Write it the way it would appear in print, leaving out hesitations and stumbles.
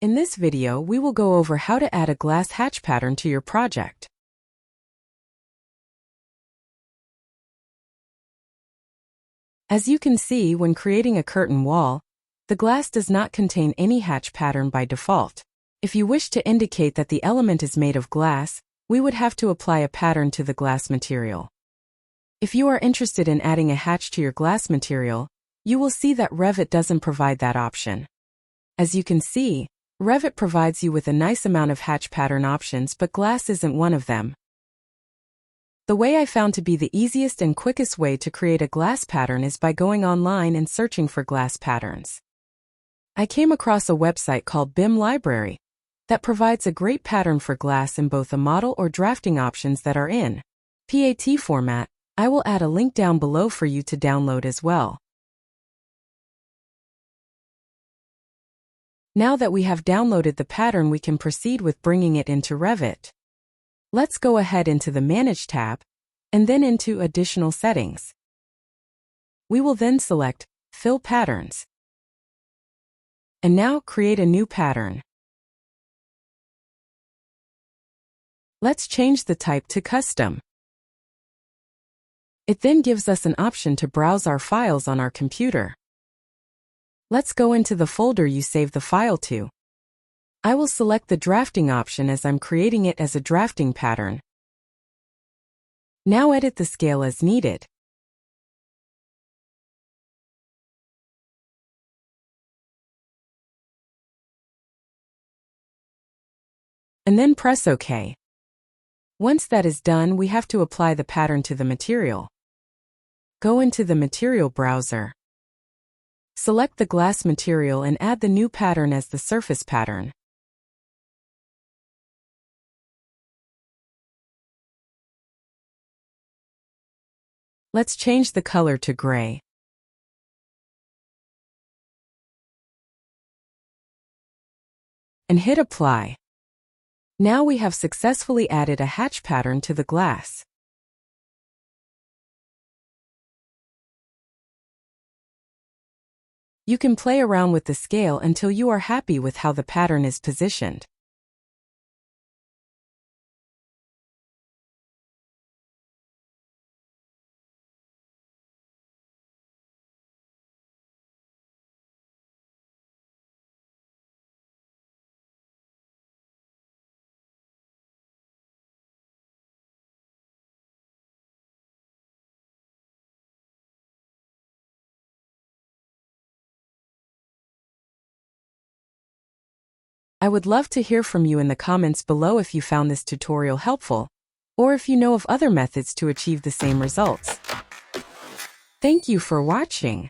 In this video, we will go over how to add a glass hatch pattern to your project. As you can see, when creating a curtain wall, the glass does not contain any hatch pattern by default. If you wish to indicate that the element is made of glass, we would have to apply a pattern to the glass material. If you are interested in adding a hatch to your glass material, you will see that Revit doesn't provide that option. As you can see, Revit provides you with a nice amount of hatch pattern options, but glass isn't one of them. The way I found to be the easiest and quickest way to create a glass pattern is by going online and searching for glass patterns. I came across a website called BIM Library that provides a great pattern for glass in both a model or drafting options that are in PAT format. I will add a link down below for you to download as well. Now that we have downloaded the pattern, we can proceed with bringing it into Revit. Let's go ahead into the Manage tab, and then into Additional Settings. We will then select Fill Patterns. And now create a new pattern. Let's change the type to Custom. It then gives us an option to browse our files on our computer. Let's go into the folder you saved the file to. I will select the drafting option as I'm creating it as a drafting pattern. Now edit the scale as needed. And then press OK. Once that is done, we have to apply the pattern to the material. Go into the material browser. Select the glass material and add the new pattern as the surface pattern. Let's change the color to gray. And hit apply. Now we have successfully added a hatch pattern to the glass. You can play around with the scale until you are happy with how the pattern is positioned. I would love to hear from you in the comments below if you found this tutorial helpful, or if you know of other methods to achieve the same results. Thank you for watching.